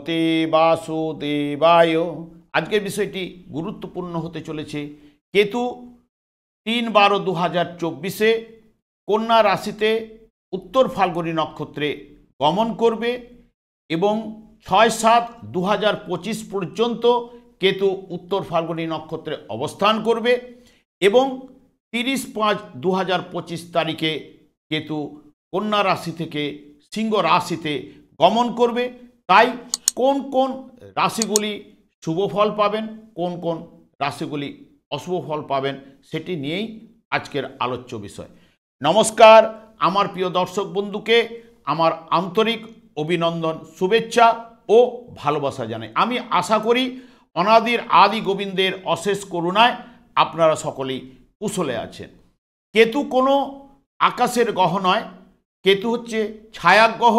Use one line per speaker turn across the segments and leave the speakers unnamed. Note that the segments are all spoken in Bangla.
শ্রীমতে বাসুদেবায়। আজকের বিষয়টি গুরুত্বপূর্ণ হতে চলেছে। কেতু 3/12/2024 কন্যা রাশিতে উত্তর ফাল্গুনী নক্ষত্রে গমন করবে এবং 6/7/2025 পর্যন্ত কেতু উত্তর ফাল্গুনী নক্ষত্রে অবস্থান করবে এবং 30/5/2025 তারিখে কেতু কন্যা রাশি থেকে সিংহ রাশিতে গমন করবে। তাই কোন কোন রাশিগুলি শুভ ফল পাবেন, কোন কোন রাশিগুলি অশুভ ফল পাবেন, সেটি নিয়েই আজকের আলোচ্য বিষয়। নমস্কার, আমার প্রিয় দর্শক বন্ধুকে আমার আন্তরিক অভিনন্দন, শুভেচ্ছা ও ভালোবাসা জানাই। আমি আশা করি অনাদির আদি গোবিন্দের অশেষ করুণায় আপনারা সকলেই কুশলে আছেন। কেতু কোনো আকাশের গ্রহ নয়, কেতু হচ্ছে ছায়াগ্রহ।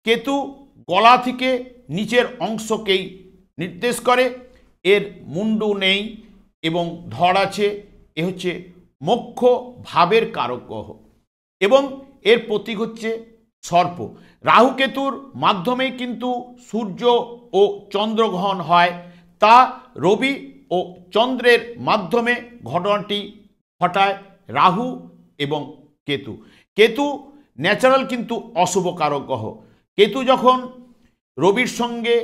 কেতু গলা থেকে নিচের অংশকেই নির্দেশ করে। এর মুন্ডু নেই এবং ধড় আছে। এ হচ্ছে মোক্ষ ভাবের কারক গ্রহ এবং এর প্রতীক হচ্ছে সর্প। রাহু কেতুর মাধ্যমেই কিন্তু সূর্য ও চন্দ্রগ্রহণ হয়, তা রবি ও চন্দ্রের মাধ্যমে ঘটনাটি ঘটায় রাহু এবং কেতু। কেতু ন্যাচারাল কিন্তু অশুভ কারক গ্রহ। কেতু যখন রবির সঙ্গে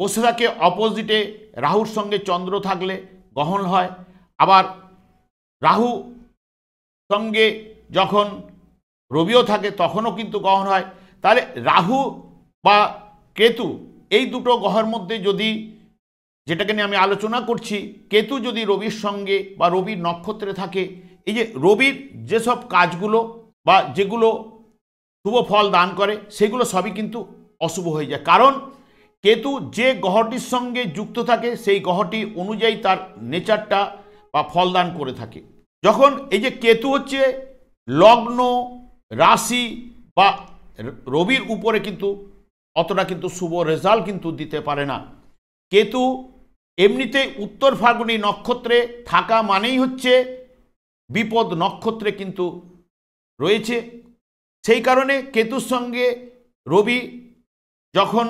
বসে থাকে অপোজিটে, রাহুর সঙ্গে চন্দ্র থাকলে গ্রহণ হয়। আবার রাহু সঙ্গে যখন রবিও থাকে তখনও কিন্তু গ্রহণ হয়। তাহলে রাহু বা কেতু এই দুটো গ্রহের মধ্যে যদি, যেটাকে নিয়ে আমি আলোচনা করছি, কেতু যদি রবির সঙ্গে বা রবির নক্ষত্রে থাকে, এই যে রবির যেসব কাজগুলো বা যেগুলো শুভ ফল দান করে সেগুলো সবই কিন্তু অশুভ হয়ে যায়। কারণ কেতু যে গ্রহটির সঙ্গে যুক্ত থাকে সেই গ্রহটি অনুযায়ী তার নেচারটা বা ফল দান করে থাকে। যখন এই যে কেতু হচ্ছে লগ্ন, রাশি বা রবির উপরে কিন্তু অতটা কিন্তু শুভ রেজাল্ট কিন্তু দিতে পারে না। কেতু এমনিতে উত্তর ফাল্গুনী নক্ষত্রে থাকা মানেই হচ্ছে বিপদ নক্ষত্রে কিন্তু রয়েছে। সেই কারণে কেতুর সঙ্গে রবি যখন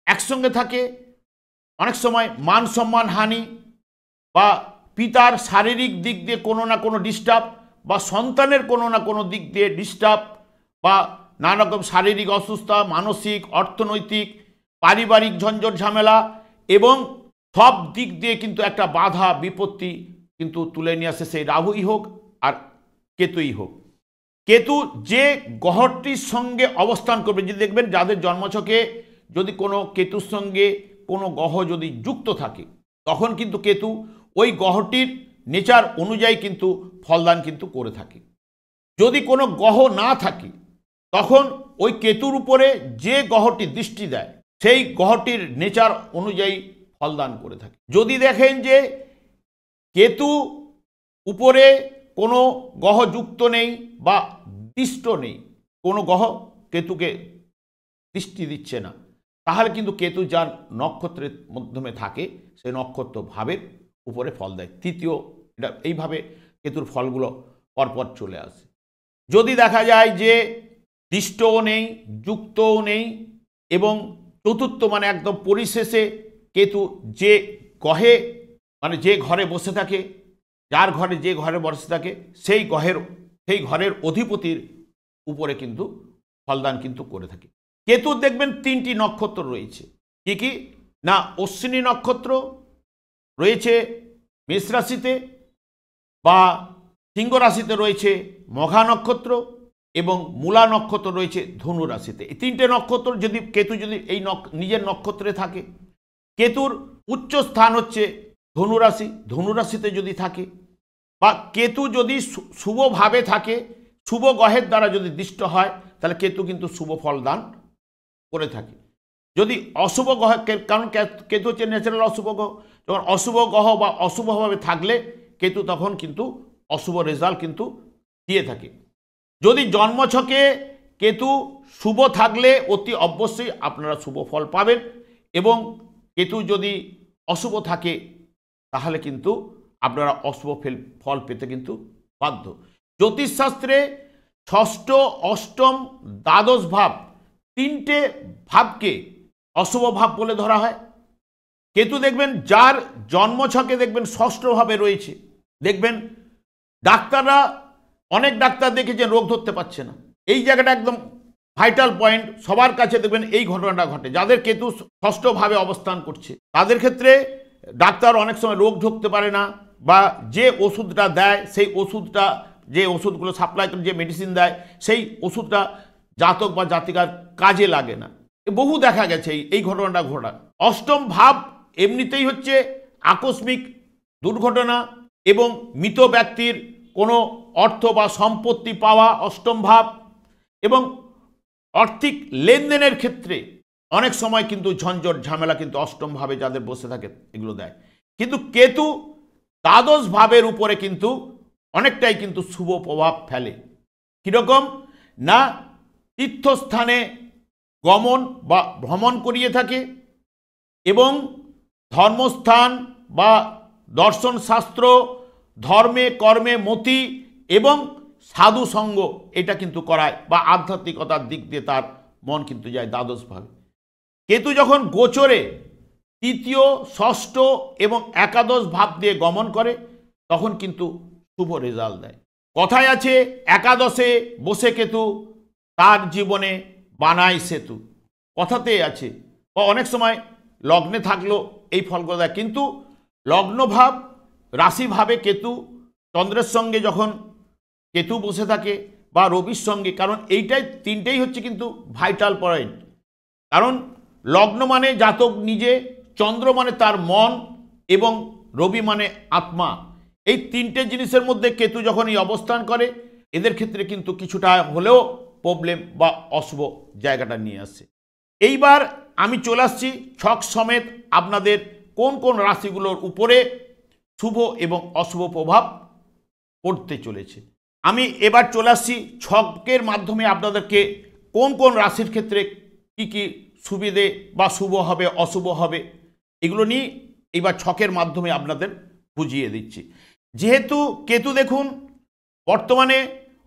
একসঙ্গে থাকে অনেক সময় মান সম্মান হানি বা পিতার শারীরিক দিক দিয়ে কোনো না কোনো ডিস্টার্ব বা সন্তানের কোনো না কোনো দিক দিয়ে ডিস্টার্ব বা নানা রকম শারীরিক অসুস্থতা, মানসিক, অর্থনৈতিক, পারিবারিক ঝঞ্ঝট ঝামেলা এবং সব দিক দিয়ে কিন্তু একটা বাধা বিপত্তি কিন্তু তুলে নিয়ে আসে, সেই রাহুই হোক আর কেতুই হোক। কেতু যে গ্রহটির সঙ্গে অবস্থান করবে, যদি দেখবেন যাদের জন্মছকে যদি কোনো কেতুর সঙ্গে কোনো গ্রহ যদি যুক্ত থাকে তখন কিন্তু কেতু ওই গ্রহটির নেচার অনুযায়ী কিন্তু ফলদান কিন্তু করে থাকে। যদি কোনো গ্রহ না থাকে তখন ওই কেতুর উপরে যে গ্রহটি দৃষ্টি দেয় সেই গ্রহটির নেচার অনুযায়ী ফলদান করে থাকে। যদি দেখেন যে কেতু উপরে কোনো গ্রহ যুক্ত নেই বা দৃষ্ট নেই, কোনো গ্রহ কেতুকে দৃষ্টি দিচ্ছে না, তাহলে কিন্তু কেতু যার নক্ষত্রের মাধ্যমে থাকে সেই নক্ষত্র ভাবের উপরে ফল দেয়। তৃতীয়, এটা এইভাবে কেতুর ফলগুলো পরপর চলে আসে। যদি দেখা যায় যে দৃষ্টও নেই, যুক্তও নেই এবং চতুর্থ মানে একদম পরিশেষে কেতু যে গ্রহে মানে যে ঘরে বসে থাকে, যার ঘরে যে ঘরে বসে থাকে সেই ঘরের অধিপতির উপরে কিন্তু ফলদান কিন্তু করে থাকে। কেতুর দেখবেন 3টি নক্ষত্র রয়েছে। কি কি না, অশ্বিনী নক্ষত্র রয়েছে মেষ রাশিতে বা সিংহ রাশিতে রয়েছে মঘা নক্ষত্র এবং মূলা নক্ষত্র রয়েছে ধনু রাশিতে। এই 3টে নক্ষত্র যদি কেতু যদি এই নিজের নক্ষত্রে থাকে, কেতুর উচ্চ স্থান হচ্ছে ধনু রাশি, ধনু রাশিতে যদি থাকে বা কেতু যদি শুভভাবে থাকে, শুভ গ্রহের দ্বারা যদি দৃষ্ট হয় তাহলে কেতু কিন্তু শুভ ফল দান করে থাকে। যদি অশুভ গ্রহ, কারণ কেতু হচ্ছে ন্যাচারাল অশুভ গ্রহ, যখন অশুভ গ্রহ বা অশুভভাবে থাকলে কেতু তখন কিন্তু অশুভ রেজাল্ট কিন্তু দিয়ে থাকে। যদি জন্মছকে কেতু শুভ থাকলে অতি অবশ্যই আপনারা শুভ ফল পাবেন এবং কেতু যদি অশুভ থাকে তাহলে কিন্তু আপনারা অশুভ ফল পেতে কিন্তু বাধ্য। জ্যোতিষশাস্ত্রে ষষ্ঠ, অষ্টম, দ্বাদশ ভাব 3টে ভাবকে অশুভ ভাব বলে ধরা হয়। কেতু দেখবেন যার জন্মছকে দেখবেন ষষ্ঠভাবে রয়েছে, দেখবেন ডাক্তাররা, অনেক ডাক্তার দেখেছেন রোগ ধরতে পারছে না। এই জায়গাটা একদম ভাইটাল পয়েন্ট, সবার কাছে দেখবেন এই ঘটনাটা ঘটে। যাদের কেতু ষষ্ঠভাবে অবস্থান করছে তাদের ক্ষেত্রে ডাক্তার অনেক সময় রোগ ধরতে পারে না, বা যে ওষুধটা দেয় সেই ওষুধটা, যে ওষুধগুলো সাপ্লাই করে, যে মেডিসিন দেয় সেই ওষুধটা জাতক বা জাতিকার কাজে লাগে না। বহু দেখা গেছে এই ঘটনাটা ঘটা। অষ্টম ভাব এমনিতেই হচ্ছে আকস্মিক দুর্ঘটনা এবং মৃত ব্যক্তির কোনো অর্থ বা সম্পত্তি পাওয়া অষ্টম ভাব, এবং আর্থিক লেনদেনের ক্ষেত্রে অনেক সময় কিন্তু ঝঞ্ঝট ঝামেলা কিন্তু অষ্টম ভাবে যাদের বসে থাকে এগুলো দেয়। কিন্তু কেতু দ্বাদশ ভাবের উপরে কিন্তু অনেকটাই কিন্তু শুভ প্রভাব ফেলে। কীরকম না, তীর্থস্থানে গমন বা ভ্রমণ করিয়ে থাকে, এবং ধর্মস্থান বা দর্শন শাস্ত্র, ধর্মে কর্মে মতি এবং সাধু সঙ্গ এটা কিন্তু করায়, বা আধ্যাত্মিকতার দিক দিয়ে তার মন কিন্তু যায় দ্বাদশভাবে। কেতু যখন গোচরে তৃতীয়, ষষ্ঠ এবং একাদশ ভাব দিয়ে গমন করে তখন কিন্তু শুভ রেজাল্ট দেয়। কথায় আছে একাদশে বসে কেতু তার জীবনে বানায় সেতু, কথাতেই আছে। বা অনেক সময় লগ্নে থাকলেও এই ফলগুলো দেয়, কিন্তু লগ্নভাব রাশিভাবে কেতু চন্দ্রের সঙ্গে যখন কেতু বসে থাকে বা রবির সঙ্গে, কারণ এইটাই তিনটেই হচ্ছে কিন্তু ভাইটাল পয়েন্ট। কারণ লগ্ন মানে জাতক নিজে, চন্দ্র মানে তার মন, এবং রবি মানে আত্মা। এই তিনটে জিনিসের মধ্যে কেতু যখন এই অবস্থান করে এদের ক্ষেত্রে কিন্তু কিছুটা হলেও প্রবলেম বা অশুভ জায়গাটা নিয়ে আসে। এইবার আমি চলে আসছি ছক সমেত আপনাদের কোন কোন রাশিগুলোর উপরে শুভ এবং অশুভ প্রভাব পড়তে চলেছে। আমি এবার চলে আসছি ছকের মাধ্যমে আপনাদেরকে কোন কোন রাশির ক্ষেত্রে কি কি সুবিধে বা শুভ হবে অশুভ হবে এগুলো নিয়ে এবার ছকের মাধ্যমে আপনাদের বুঝিয়ে দিচ্ছি। যেহেতু কেতু দেখুন বর্তমানে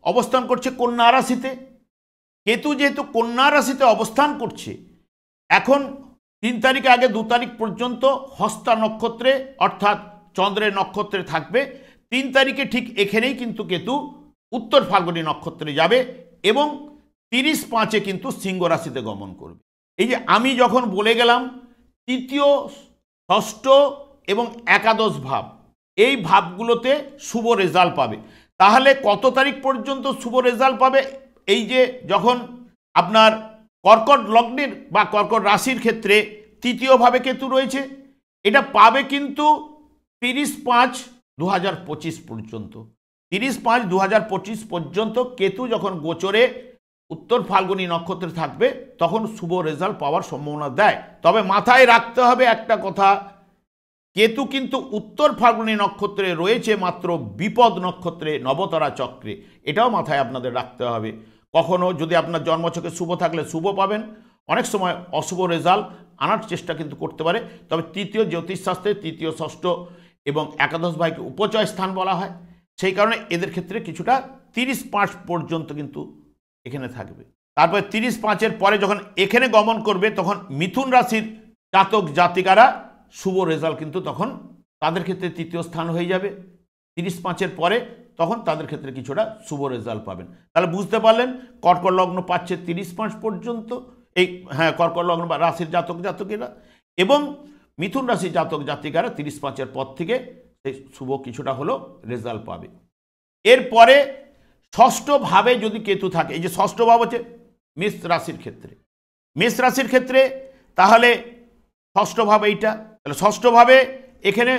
অবস্থান করছে কন্যা রাশিতে, কেতু যেহেতু কন্যা রাশিতে অবস্থান করছে, এখন 3 তারিখ আগে 2 তারিখ পর্যন্ত হস্তা নক্ষত্রে অর্থাৎ চন্দ্রের নক্ষত্রে থাকবে। 3 তারিখে ঠিক এখানেই কিন্তু কেতু উত্তর ফাল্গুনী নক্ষত্রে যাবে এবং 30-5-এ কিন্তু সিংহ রাশিতে গমন করবে। এই যে আমি যখন বলে গেলাম তৃতীয়, ষষ্ঠ এবং একাদশ ভাব, এই ভাবগুলোতে শুভ রেজাল্ট পাবে। তাহলে কত তারিখ পর্যন্ত শুভ রেজাল্ট পাবে? এই যে যখন আপনার কর্কট লগ্নের বা কর্কট রাশির ক্ষেত্রে তৃতীয়ভাবে কেতু রয়েছে, এটা পাবে কিন্তু 30-5-2025 পর্যন্ত। 30-5-2025 পর্যন্ত কেতু যখন গোচরে উত্তর ফাল্গুনী নক্ষত্রে থাকবে তখন শুভ রেজাল্ট পাওয়ার সম্ভাবনা দেয়। তবে মাথায় রাখতে হবে একটা কথা, কেতু কিন্তু উত্তর ফাল্গুনী নক্ষত্রে রয়েছে মাত্র বিপদ নক্ষত্রে, নবতারা চক্রে। এটাও মাথায় আপনাদের রাখতে হবে। কখনো যদি আপনার জন্মছকে শুভ থাকলে শুভ পাবেন, অনেক সময় অশুভ রেজাল্ট আনার চেষ্টা কিন্তু করতে পারে। তবে তৃতীয় জ্যোতিষশাস্ত্রে তৃতীয়, ষষ্ঠ এবং একাদশ ভাইকে উপচয় স্থান বলা হয়, সেই কারণে এদের ক্ষেত্রে কিছুটা 30-5 পর্যন্ত কিন্তু এখানে থাকবে। তারপরে 30-5-এর পরে যখন এখানে গমন করবে তখন মিথুন রাশির জাতক জাতিকারা শুভ রেজাল্ট কিন্তু তখন তাদের ক্ষেত্রে তৃতীয় স্থান হয়ে যাবে। 30-5-এর পরে তখন তাদের ক্ষেত্রে কিছুটা শুভ রেজাল্ট পাবেন। তাহলে বুঝতে পারলেন কর্কট লগ্ন পাচ্ছে 30-5 পর্যন্ত, এই কর্কট লগ্ন বা রাশির জাতক জাতিকারা, এবং মিথুন রাশির জাতক জাতিকারা 30-5-এর পর থেকে এই শুভ কিছুটা হলো রেজাল্ট পাবে। এরপরে ষষ্ঠ ভাবে যদি কেতু থাকে, এই যে ষষ্ঠ ভাব হচ্ছে মেষ রাশির ক্ষেত্রে, মেষ রাশির ক্ষেত্রে তাহলে ষষ্ঠ ভাব এইটা, তাহলে ষষ্ঠ ভাবে এখানে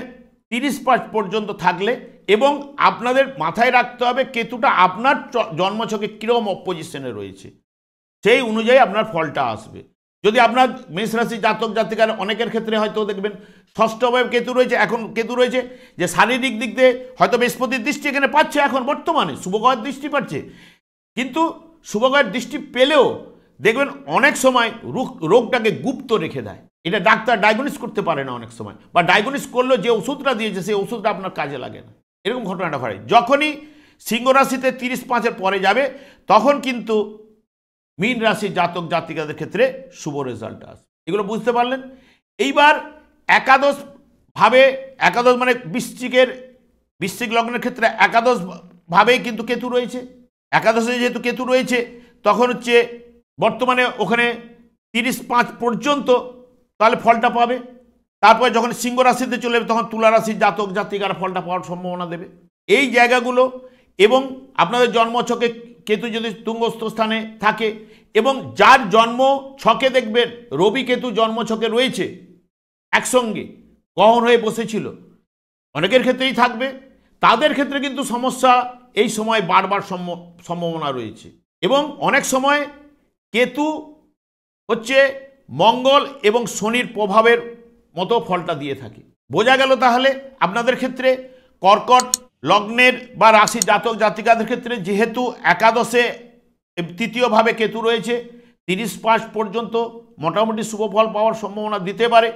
30-5 পর্যন্ত থাকলে, এবং আপনাদের মাথায় রাখতে হবে কেতুটা আপনার জন্মছকে কীরকম অপোজিশনে রয়েছে সেই অনুযায়ী আপনার ফলটা আসবে। যদি আপনার মেষ রাশি জাতক জাতিকার অনেকের ক্ষেত্রে হয়তো দেখবেন ষষ্ঠভাবে কেতু রয়েছে, এখন কেতু রয়েছে যে শারীরিক দিক দিয়ে হয়তো বৃহস্পতির দৃষ্টি এখানে পাচ্ছে, এখন বর্তমানে শুভগ্রহের দৃষ্টি পাচ্ছে, কিন্তু শুভগ্রহের দৃষ্টি পেলেও দেখবেন অনেক সময় রোগটাকে গুপ্ত রেখে দেয়। এটা ডাক্তার ডায়াগনোস করতে পারে না অনেক সময়, বা ডায়াগনোস করলেও যে ওষুধটা দিয়েছে সেই ওষুধটা আপনার কাজে লাগে না, এরকম ঘটনাটা ঘটে। যখনই সিংহ রাশিতে 30-5-এর পরে যাবে তখন কিন্তু মীন রাশির জাতক জাতিকাদের ক্ষেত্রে শুভ রেজাল্ট আসবে। এগুলো বুঝতে পারলেন। এইবার একাদশ ভাবে, একাদশ মানে বৃশ্চিক লগ্নের ক্ষেত্রে একাদশ ভাবেই কিন্তু কেতু রয়েছে। একাদশে যেহেতু কেতু রয়েছে তখন হচ্ছে বর্তমানে ওখানে 30-5 পর্যন্ত তাহলে ফলটা পাবে। তারপরে যখন সিংহ রাশিতে চলে যাবে তখন তুলা রাশির জাতক জাতিকারা ফলটা পাওয়ার সম্ভাবনা দেবে। এই জায়গাগুলো এবং আপনাদের জন্মছকে কেতু যদি তুঙ্গস্থ স্থানে থাকে এবং যার জন্ম ছকে দেখবেন রবি কেতু জন্মছকে রয়েছে একসঙ্গে গহন হয়ে বসেছিল, অনেকের ক্ষেত্রেই থাকবে, তাদের ক্ষেত্রে কিন্তু সমস্যা এই সময় বারবার সম্ভাবনা রয়েছে। এবং অনেক সময় কেতু হচ্ছে মঙ্গল এবং শনির প্রভাবের মতো ফলটা দিয়ে থাকে। বোঝা গেল তাহলে আপনাদের ক্ষেত্রে কর্কট লগ্নের বা রাশি জাতক জাতিকাদের ক্ষেত্রে যেহেতু একাদশে তৃতীয়ভাবে কেতু রয়েছে 30-5 পর্যন্ত মোটামুটি শুভ ফল পাওয়ার সম্ভাবনা দিতে পারে,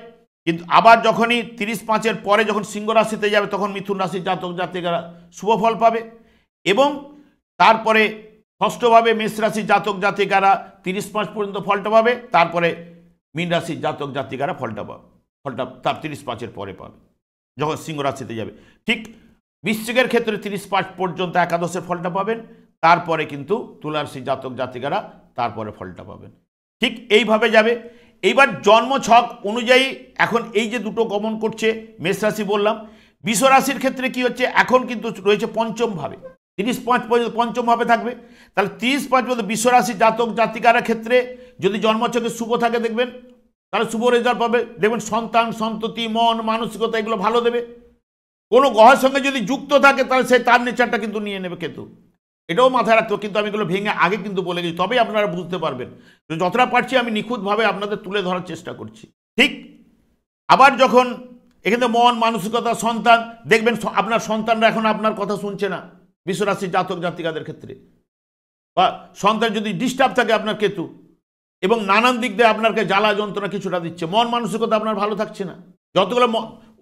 কিন্তু আবার যখনই 30-5-এর পরে যখন সিংহ রাশিতে যাবে তখন মিথুন রাশির জাতক জাতিকারা শুভ ফল পাবে এবং তারপরে ষষ্ঠভাবে মেষ রাশির জাতক জাতিকারা 30-5 পর্যন্ত ফলটা পাবে, তারপরে মীন রাশির জাতক জাতিকারা ফলটা তার 30-5-এর পরে পাবে যখন সিংহ রাশিতে যাবে। ঠিক বৃশ্চিকের ক্ষেত্রে 30-5 পর্যন্ত একাদশের ফলটা পাবেন, তারপরে কিন্তু তুলা রাশির জাতক জাতিকারা তারপরে ফলটা পাবেন। ঠিক এইভাবে যাবে। এইবার জন্মছক অনুযায়ী এখন এই যে দুটো গমন করছে মেষ রাশি বললাম, বৃষ রাশির ক্ষেত্রে কি হচ্ছে এখন কিন্তু রয়েছে পঞ্চম ভাবে, 30-5 পর্যন্ত পঞ্চম ভাবে থাকবে। তাহলে 30-5 পর্যন্ত বৃষ রাশির জাতক জাতিকার ক্ষেত্রে যদি জন্মছকে শুভ থাকে দেখবেন তাহলে শুভ রেজাল্ট পাবে। দেখবেন সন্তান সন্ততি মন মানসিকতা এগুলো ভালো দেবে। কোনো গ্রহের সঙ্গে যদি যুক্ত থাকে তাহলে সে তার নেচারটা কিন্তু নিয়ে নেবে কেতু, এটাও মাথায় রাখতে হবে। কিন্তু আমি এগুলো ভেঙে আগে কিন্তু বলে গেছি, তবেই আপনারা বুঝতে পারবেন। যতটা পারছি আমি নিখুঁতভাবে আপনাদের তুলে ধরার চেষ্টা করছি। ঠিক আবার যখন এখানে মন মানসিকতা সন্তান দেখবেন আপনার সন্তানরা এখন আপনার কথা শুনছে না বৃষ রাশির জাতক জাতিকাদের ক্ষেত্রে, বা সন্তান যদি ডিস্টার্ব থাকে আপনার কেতু এবং নানান দিক দিয়ে আপনাকে জ্বালা যন্ত্রণা কিছুটা দিচ্ছে, মন মানসিকতা আপনার ভালো থাকছে না, যতগুলো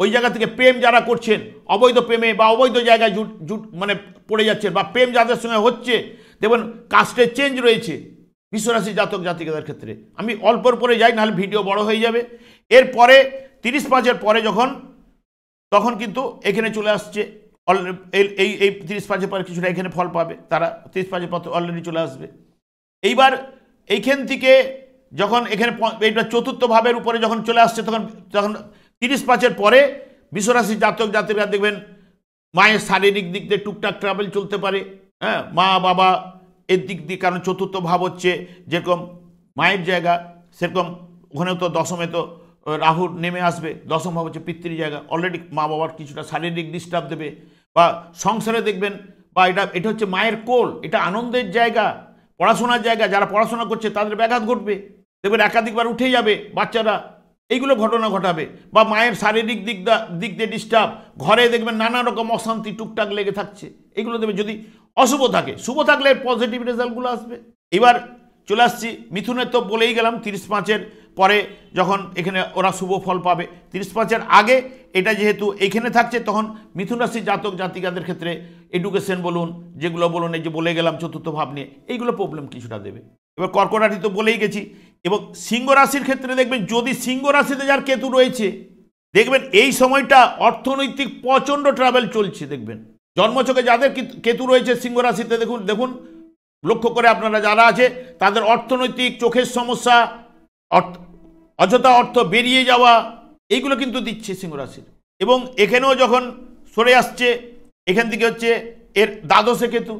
ওই জায়গা থেকে প্রেম যারা করছেন অবৈধ প্রেমে বা অবৈধ জায়গায় মানে পড়ে যাচ্ছেন, বা প্রেম যাদের সঙ্গে হচ্ছে দেখবেন কাস্টের চেঞ্জ রয়েছে বৃষ রাশি জাতক জাতিকাদের ক্ষেত্রে। আমি অল্পর পরে যাই, নাহলে ভিডিও বড় হয়ে যাবে। এরপরে 30-5-এর পরে যখন তখন কিন্তু এখানে চলে আসছে এই 30-5-এর পরে কিছুটা এখানে ফল পাবে, তারা 30-5-এর পর অলরেডি চলে আসবে। এইবার এইখান থেকে যখন এখানে এইটা চতুর্থ ভাবের উপরে যখন চলে আসছে তখন 30-5-এর পরে বৃষ রাশির জাতক জাতিকারা দেখবেন মায়ের শারীরিক দিক দিয়ে টুকটাক ট্রাভেল চলতে পারে, হ্যাঁ, মা বাবা এর দিক দিয়ে, কারণ চতুর্থ ভাব হচ্ছে যেরকম মায়ের জায়গা সেরকম ওখানেও তো দশমে তো রাহু নেমে আসবে, দশম ভাব হচ্ছে পিতৃ জায়গা, অলরেডি মা বাবার কিছুটা শারীরিক ডিস্টার্ব দেবে। বা সংসারে দেখবেন বা এটা হচ্ছে মায়ের কোল, এটা আনন্দের জায়গা, পড়াশোনার জায়গা, যারা পড়াশোনা করছে তাদের ব্যাঘাত ঘটবে, দেখবেন একাধিকবার উঠে যাবে বাচ্চারা, এইগুলো ঘটনা ঘটাবে। বা মায়ের শারীরিক দিক দিয়ে ডিস্টার্ব, ঘরে দেখবেন নানা রকম অশান্তি টুকটাক লেগে থাকছে, এগুলো দেবে। যদি অশুভ থাকে, শুভ থাকলে পজিটিভ রেজাল্টগুলো আসবে। এবার চলে আসছি মিথুনের, তো বলেই গেলাম 30-5-এর পরে যখন এখানে ওরা শুভ ফল পাবে। 30-5-এর আগে এটা যেহেতু এইখানে থাকছে তখন মিথুন রাশির জাতক জাতিকাদের ক্ষেত্রে এডুকেশন বলুন, যেগুলো বলুন, এই যে বলে গেলাম চতুর্থ ভাব নিয়ে, এইগুলো প্রবলেম কিছুটা দেবে। এবার কর্কট রাশি তো বলেই গেছি। এবং সিংহ রাশির ক্ষেত্রে দেখবেন যদি সিংহ রাশিতে যার কেতু রয়েছে দেখবেন এই সময়টা অর্থনৈতিক প্রচণ্ড ট্রাভেল চলছে। দেখবেন জন্মছকে যাদের কেতু রয়েছে সিংহ রাশিতে দেখুন লক্ষ্য করে আপনারা যারা আছে তাদের অর্থনৈতিক চোখের সমস্যা, অযথা অর্থ বেরিয়ে যাওয়া, এইগুলো কিন্তু দিচ্ছে সিংহ রাশির। এবং এখানেও যখন সরে আসছে এখান থেকে হচ্ছে এর দ্বাদশে কেতু,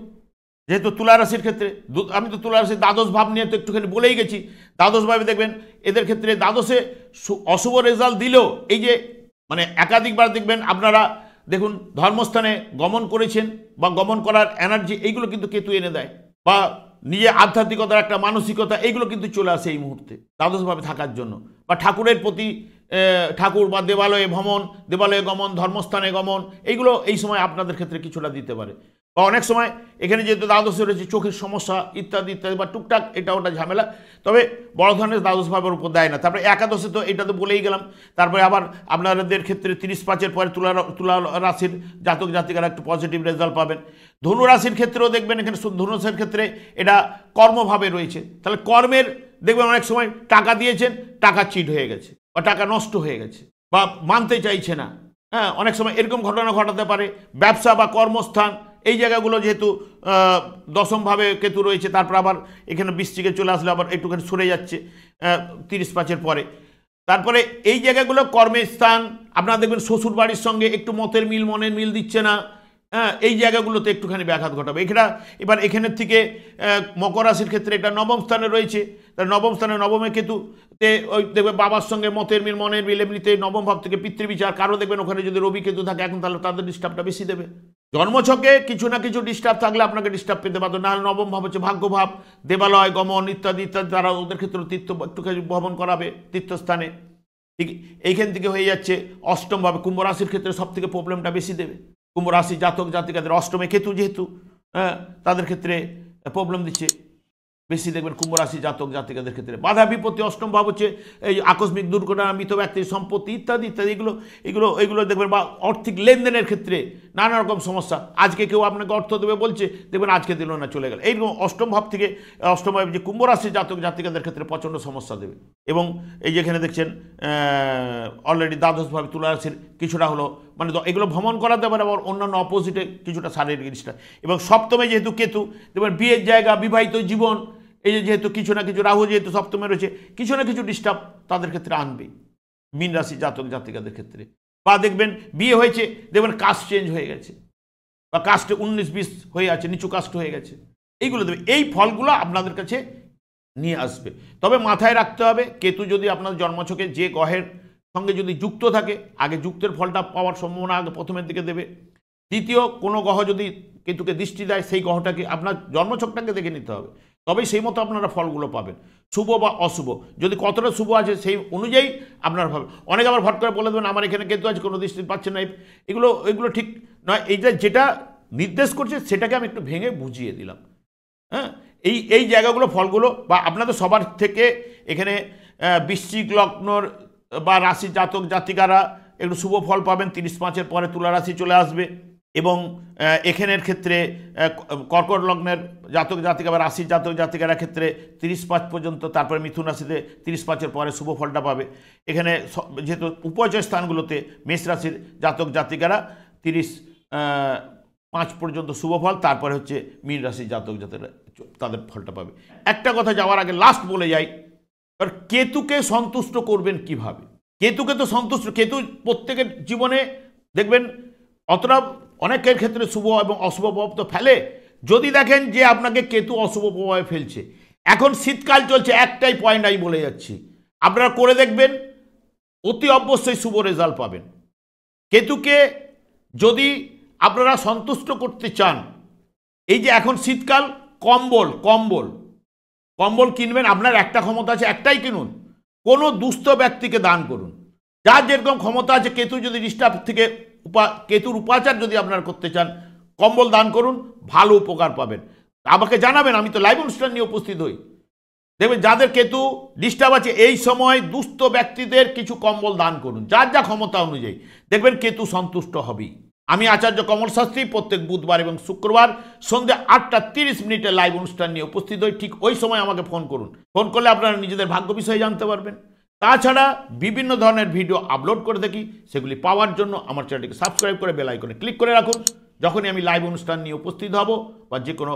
যেহেতু তুলা রাশির ক্ষেত্রে আমি তো তুলা রাশির দ্বাদশ ভাব নিয়ে তো একটুখানি বলেই গেছি। দ্বাদশ ভাবে দেখবেন এদের ক্ষেত্রে দ্বাদশে অশুভ রেজাল্ট দিলেও এই যে মানে একাধিকবার দেখবেন আপনারা দেখুন ধর্মস্থানে গমন করেছেন বা গমন করার এনার্জি, এইগুলো কিন্তু কেতু এনে দেয়। বা নিজে আধ্যাত্মিকতার একটা মানসিকতা, এইগুলো কিন্তু চলে আসে এই মুহূর্তে দ্বাদশভাবে থাকার জন্য। বা ঠাকুরের প্রতি ঠাকুর বা দেবালয়ে ভ্রমণ, দেবালয়ে গমন, ধর্মস্থানে গমন, এইগুলো এই সময় আপনাদের ক্ষেত্রে কিছুটা দিতে পারে। বা অনেক সময় এখানে যেহেতু দ্বাদশে রয়েছে চোখের সমস্যা ইত্যাদি ইত্যাদি বা টুকটাক এটা ওটা ঝামেলা, তবে বড় ধরনের দ্বাদশ ভাবের উপর দেয় না। তারপরে একাদশে তো এটা তো বলেই গেলাম। তারপরে আবার আপনাদের ক্ষেত্রে 30-5-এর পরে তুলা রাশির জাতক জাতিকারা একটু পজিটিভ রেজাল্ট পাবেন। ধনু রাশির ক্ষেত্রেও দেখবেন এখানে ধনু রাশির ক্ষেত্রে এটা কর্মভাবে রয়েছে, তাহলে কর্মের দেখবেন অনেক সময় টাকা দিয়েছেন, টাকা চিট হয়ে গেছে বা টাকা নষ্ট হয়ে গেছে বা মানতে চাইছে না। হ্যাঁ, অনেক সময় এরকম ঘটনা ঘটাতে পারে। ব্যবসা বা কর্মস্থান এই জায়গাগুলো যেহেতু দশমভাবে কেতু রয়েছে, তারপর আবার এখানে বৃশ্চিকে চলে আসলে আবার একটুখানি সরে যাচ্ছে 30-5-এর পরে। তারপরে এই জায়গাগুলো কর্মের স্থান, আপনারা দেখবেন শ্বশুর বাড়ির সঙ্গে একটু মতের মিল, মনের মিল দিচ্ছে না। হ্যাঁ, এই জায়গাগুলোতে একটুখানি ব্যাঘাত ঘটাবে। এবার এখানের থেকে মকর রাশির ক্ষেত্রে এটা নবম স্থানে রয়েছে। তার নবম স্থানে নবমে কেতুতে ওই দেখবে বাবার সঙ্গে মতের মিল, মনের মিল, এমনিতে নবম ভাব থেকে পিতৃবিচার। কারো দেখবেন ওখানে যদি রবি কেতু থাকে এখন, তাহলে তাদের ডিস্টার্বটা বেশি দেবে। জন্মছকে কিছু না কিছু ডিস্টার্ব থাকলে আপনাকে ডিস্টার্ব পেতে পারতো। নাহলে নবম ভাব হচ্ছে ভাগ্যভাব, দেবালয় গমন ইত্যাদি ইত্যাদি, তারা ওদের ক্ষেত্রে তীর্থ একটুখানি ভ্রমণ করাবে তীর্থস্থানে। ঠিক এইখান থেকে হয়ে যাচ্ছে অষ্টমভাবে। কুম্ভ রাশির ক্ষেত্রে সব থেকে প্রবলেমটা বেশি দেবে। কুম্ভ রাশি জাতক জাতিকাদের অষ্টমে কেতু যেহেতু, তাদের ক্ষেত্রে প্রবলেম দিচ্ছে বেশি। দেখবেন কুম্ভ রাশি জাতক জাতিকাদের ক্ষেত্রে বাধা বিপত্তি। অষ্টম ভাব হচ্ছে এই আকস্মিক দুর্ঘটনা, মৃত ব্যক্তির সম্পত্তি ইত্যাদি ইত্যাদি, এগুলো দেখবেন। বা আর্থিক লেনদেনের ক্ষেত্রে নানা রকম সমস্যা। আজকে কেউ আপনাকে অর্থ দেবে বলছে, দেখবেন আজকে দিল না, চলে গেল। এইরকম অষ্টম ভাব থেকে অষ্টম ভাব যে কুম্ভ রাশি জাতক জাতিকাদের ক্ষেত্রে প্রচণ্ড সমস্যা দেবে। এবং এই যেখানে দেখছেন অলরেডি দ্বাদশভাবে তুলা রাশির কিছুটা হলো, মানে এগুলো ভ্রমণ করাতে পারে, আবার অন্যান্য অপোজিটে কিছুটা শারীরিক জিনিসটা। এবং সপ্তমে যেহেতু কেতু, দেখবেন বিয়ের জায়গা, বিবাহিত জীবন, এই যেহেতু কিছু না কিছু, রাহু যেহেতু সপ্তমে রয়েছে, কিছু না কিছু ডিস্টার্ব তাদের ক্ষেত্রে আনবেই মীন রাশি জাতক জাতিকাদের ক্ষেত্রে। বা দেখবেন বিয়ে হয়েছে, দেখবেন কাস্ট চেঞ্জ হয়ে গেছে, বা কাস্টে 19-20 হয়ে আছে, নিচু কাস্ট হয়ে গেছে। এইগুলো দেবে, এই ফলগুলো আপনাদের কাছে নিয়ে আসবে। তবে মাথায় রাখতে হবে, কেতু যদি আপনার জন্মছকে যে গ্রহের সঙ্গে যদি যুক্ত থাকে, আগে যুক্তের ফলটা পাওয়ার সম্ভাবনা আগে প্রথমের দিকে দেবে। দ্বিতীয়, কোনো গ্রহ যদি কেতুকে দৃষ্টি দেয়, সেই গ্রহটাকে আপনার জন্মছকটাকে দেখে নিতে হবে, তবেই সেই মতো আপনারা ফলগুলো পাবেন, শুভ বা অশুভ। যদি কতটা শুভ আছে সেই অনুযায়ী আপনারা পাবেন। অনেকে আবার ভট করে বলে দেবেন আমার এখানে কেতু আছে, কোনো দৃষ্টি পাচ্ছে না। এগুলো ঠিক নয়। এইটা যেটা নির্দেশ করছে সেটাকে আমি একটু ভেঙে বুঝিয়ে দিলাম। হ্যাঁ, এই জায়গাগুলো ফলগুলো, বা আপনাদের সবার থেকে এখানে বৃশ্চিক লগ্নর বা রাশি জাতক জাতিকারা একটু শুভ ফল পাবেন। 30-5-এর পরে তুলা রাশি চলে আসবে। এবং এখানের ক্ষেত্রে কর্কট লগ্নের জাতক জাতিকা বা রাশির জাতক জাতিকারা ক্ষেত্রে 30-5 পর্যন্ত, তারপরে মিথুন রাশিতে 30-5-এর পরে শুভ ফলটা পাবে। এখানে যেহেতু উপজয় স্থানগুলোতে মেষ রাশির জাতক জাতিকারা 30-5 পর্যন্ত শুভ ফল, তারপরে হচ্ছে মীন রাশির জাতক জাতিকারা তাদের ফলটা পাবে। একটা কথা যাওয়ার আগে লাস্ট বলে যাই, কেতুকে সন্তুষ্ট করবেন কিভাবে। কেতুকে তো সন্তুষ্ট, কেতু প্রত্যেকের জীবনে দেখবেন অতটা অনেকের ক্ষেত্রে শুভ এবং অশুভ প্রভাব তো ফেলে। যদি দেখেন যে আপনাকে কেতু অশুভ প্রভাবে ফেলছে, এখন শীতকাল চলছে, একটাই পয়েন্ট আমি বলে যাচ্ছি, আপনারা করে দেখবেন, অতি অবশ্যই শুভ রেজাল্ট পাবেন। কেতুকে যদি আপনারা সন্তুষ্ট করতে চান, এই যে এখন শীতকাল, কম্বল কিনবেন, আপনার একটা ক্ষমতা আছে, একটাই কিনুন। কোনো দুস্থ ব্যক্তিকে দান করুন, যার যেরকম ক্ষমতা আছে। কেতু যদি ডিস্টার্ব থেকে কেতুর উপাচার যদি আপনারা করতে চান, কম্বল দান করুন, ভালো উপকার পাবেন। আমাকে জানাবেন, আমি তো লাইভ অনুষ্ঠান নিয়ে উপস্থিত হই। দেখবেন যাদের কেতু ডিস্টার্ব আছে, এই সময় দুস্থ ব্যক্তিদের কিছু কম্বল দান করুন, যার যা ক্ষমতা অনুযায়ী, দেখবেন কেতু সন্তুষ্ট হবেই। আমি আচার্য কমল শাস্ত্রী প্রত্যেক বুধবার এবং শুক্রবার সন্ধ্যে 8:30 লাইভ অনুষ্ঠান নিয়ে উপস্থিত হই। ঠিক ওই সময় আমাকে ফোন করুন। ফোন করলে আপনারা নিজেদের ভাগ্য বিষয়ে জানতে পারবেন। তাছাড়া বিভিন্ন ধরনের ভিডিও আপলোড করে থাকি, সেগুলি পাওয়ার জন্য আমার চ্যানেলটিকে সাবস্ক্রাইব করে বেল আইকনে ক্লিক করে রাখুন। যখনই আমি লাইভ অনুষ্ঠান নিয়ে উপস্থিত হব বা যে কোনো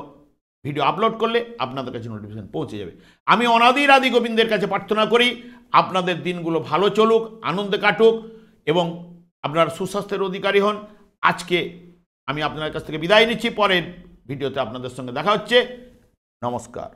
ভিডিও আপলোড করলে আপনাদের কাছে নোটিফিকেশন পৌঁছে যাবে। আমি অনাদির আদি গোবিন্দের কাছে প্রার্থনা করি আপনাদের দিনগুলো ভালো চলুক, আনন্দে কাটুক এবং আপনার সুস্বাস্থ্যের অধিকারী হন। আজকে আমি আপনাদের কাছ থেকে বিদায় নিচ্ছি। পরের ভিডিওতে আপনাদের সঙ্গে দেখা হচ্ছে। নমস্কার।